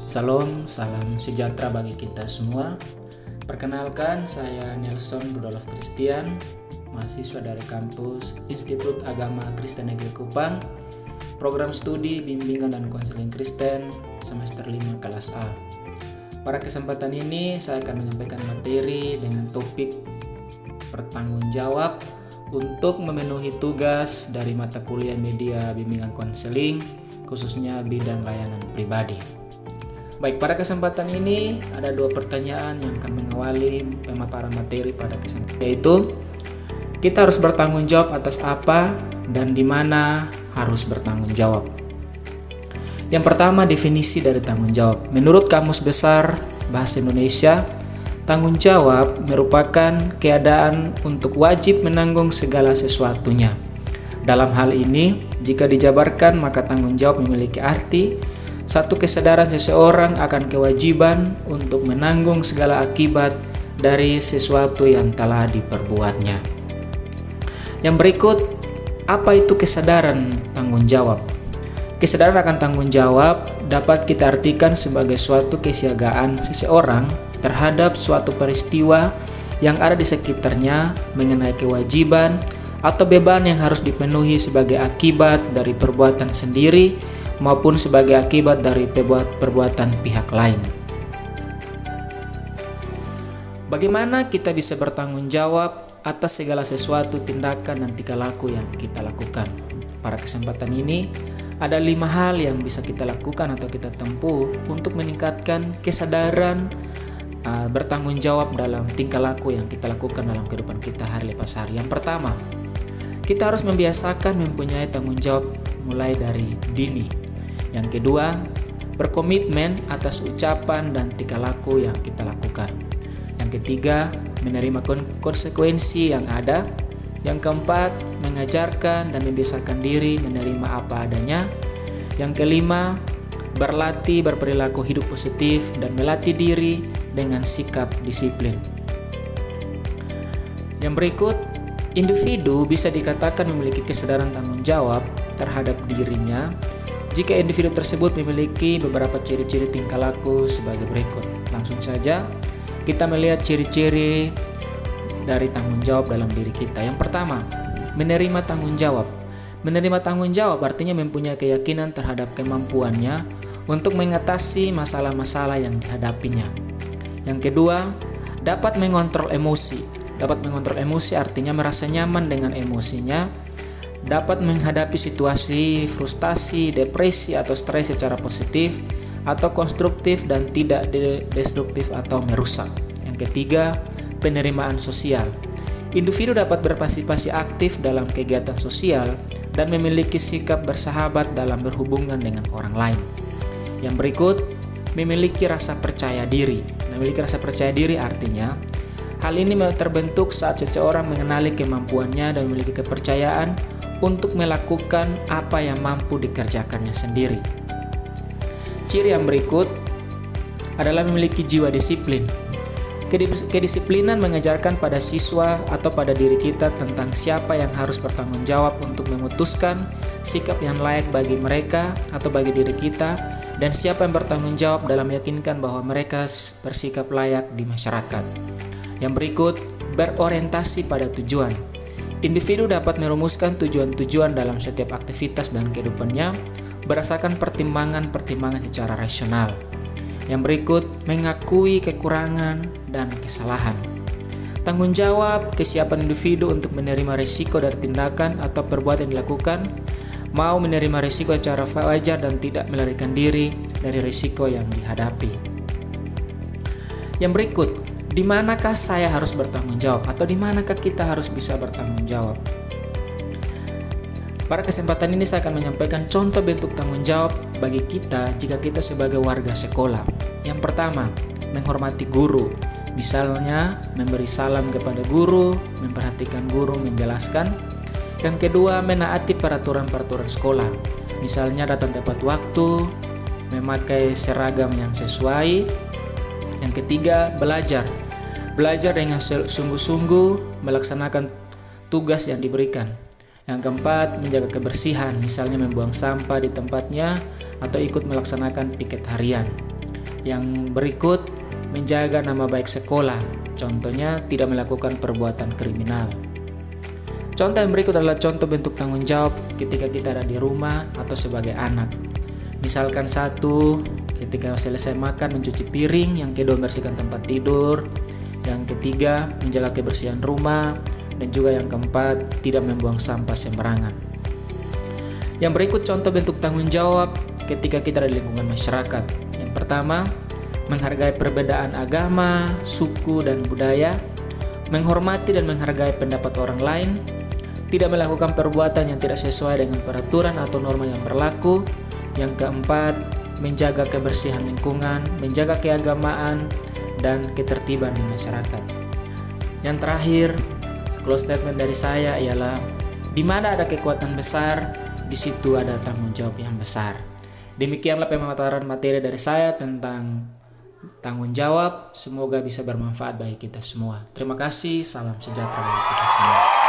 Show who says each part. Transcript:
Speaker 1: Salam sejahtera bagi kita semua. Perkenalkan, saya Nelson Rudolf Christian, mahasiswa dari kampus Institut Agama Kristen Negeri Kupang, program studi Bimbingan dan Konseling Kristen semester 5 kelas A. Pada kesempatan ini saya akan menyampaikan materi dengan topik bertanggung jawab untuk memenuhi tugas dari mata kuliah media bimbingan konseling, khususnya bidang layanan pribadi. Baik, pada kesempatan ini ada dua pertanyaan yang akan mengawali pemaparan materi pada kesempatan, yaitu kita harus bertanggung jawab atas apa dan di mana harus bertanggung jawab. Yang pertama, definisi dari tanggung jawab. Menurut Kamus Besar Bahasa Indonesia, tanggung jawab merupakan keadaan untuk wajib menanggung segala sesuatunya. Dalam hal ini, jika dijabarkan maka tanggung jawab memiliki arti satu kesadaran seseorang akan kewajiban untuk menanggung segala akibat dari sesuatu yang telah diperbuatnya. Yang berikut, apa itu kesadaran tanggung jawab? Kesadaran akan tanggung jawab dapat kita artikan sebagai suatu kesiagaan seseorang terhadap suatu peristiwa yang ada di sekitarnya mengenai kewajiban atau beban yang harus dipenuhi sebagai akibat dari perbuatan sendiri maupun sebagai akibat dari perbuatan pihak lain. Bagaimana kita bisa bertanggung jawab atas segala sesuatu tindakan dan tingkah laku yang kita lakukan? Pada kesempatan ini, ada 5 hal yang bisa kita lakukan atau kita tempuh untuk meningkatkan kesadaran bertanggung jawab dalam tingkah laku yang kita lakukan dalam kehidupan kita hari lepas hari. Yang pertama, kita harus membiasakan mempunyai tanggung jawab mulai dari dini. Yang kedua, berkomitmen atas ucapan dan tingkah laku yang kita lakukan. Yang ketiga, menerima konsekuensi yang ada. Yang keempat, mengajarkan dan membiasakan diri menerima apa adanya. Yang kelima, berlatih berperilaku hidup positif dan melatih diri dengan sikap disiplin. Yang berikut, individu bisa dikatakan memiliki kesadaran tanggung jawab terhadap dirinya jika individu tersebut memiliki beberapa ciri-ciri tingkah laku sebagai berikut. Langsung saja kita melihat ciri-ciri dari tanggung jawab dalam diri kita. Yang pertama, menerima tanggung jawab. Menerima tanggung jawab artinya mempunyai keyakinan terhadap kemampuannya untuk mengatasi masalah-masalah yang dihadapinya. Yang kedua, dapat mengontrol emosi. Dapat mengontrol emosi artinya merasa nyaman dengan emosinya, dapat menghadapi situasi frustasi, depresi atau stres secara positif atau konstruktif dan tidak destruktif atau merusak. Yang ketiga, penerimaan sosial. Individu dapat berpartisipasi aktif dalam kegiatan sosial dan memiliki sikap bersahabat dalam berhubungan dengan orang lain. Yang berikut, memiliki rasa percaya diri. Memiliki rasa percaya diri artinya hal ini terbentuk saat seseorang mengenali kemampuannya dan memiliki kepercayaan untuk melakukan apa yang mampu dikerjakannya sendiri. Ciri yang berikut adalah memiliki jiwa disiplin. Kedisiplinan mengajarkan pada siswa atau pada diri kita tentang siapa yang harus bertanggung jawab untuk memutuskan sikap yang layak bagi mereka atau bagi diri kita, dan siapa yang bertanggung jawab dalam meyakinkan bahwa mereka bersikap layak di masyarakat. Yang berikut, berorientasi pada tujuan. Individu dapat merumuskan tujuan-tujuan dalam setiap aktivitas dan kehidupannya berdasarkan pertimbangan-pertimbangan secara rasional. Yang berikut, mengakui kekurangan dan kesalahan. Tanggung jawab, kesiapan individu untuk menerima risiko dari tindakan atau perbuatan yang dilakukan, mau menerima risiko secara wajar dan tidak melarikan diri dari risiko yang dihadapi. Yang berikut, di manakah saya harus bertanggung jawab atau di manakah kita harus bisa bertanggung jawab? Pada kesempatan ini saya akan menyampaikan contoh bentuk tanggung jawab bagi kita jika kita sebagai warga sekolah. Yang pertama, menghormati guru. Misalnya, memberi salam kepada guru, memperhatikan guru menjelaskan. Yang kedua, menaati peraturan-peraturan sekolah. Misalnya datang tepat waktu, memakai seragam yang sesuai. Yang ketiga, belajar. Belajar dengan sungguh-sungguh melaksanakan tugas yang diberikan. Yang keempat, menjaga kebersihan, misalnya membuang sampah di tempatnya atau ikut melaksanakan piket harian. Yang berikut, menjaga nama baik sekolah. Contohnya, tidak melakukan perbuatan kriminal. Contoh yang berikut adalah contoh bentuk tanggung jawab ketika kita ada di rumah atau sebagai anak. Misalkan satu, ketika selesai makan mencuci piring. Yang kedua, membersihkan tempat tidur. Yang ketiga, menjaga kebersihan rumah. Dan juga yang keempat, tidak membuang sampah sembarangan. Yang berikut contoh bentuk tanggung jawab ketika kita ada di lingkungan masyarakat. Yang pertama, menghargai perbedaan agama, suku, dan budaya. Menghormati dan menghargai pendapat orang lain. Tidak melakukan perbuatan yang tidak sesuai dengan peraturan atau norma yang berlaku. Yang keempat, menjaga kebersihan lingkungan, menjaga keagamaan, dan ketertiban di masyarakat. Yang terakhir, close statement dari saya ialah, di mana ada kekuatan besar, di situ ada tanggung jawab yang besar. Demikianlah pemaparan materi dari saya tentang tanggung jawab. Semoga bisa bermanfaat bagi kita semua. Terima kasih, salam sejahtera bagi kita semua.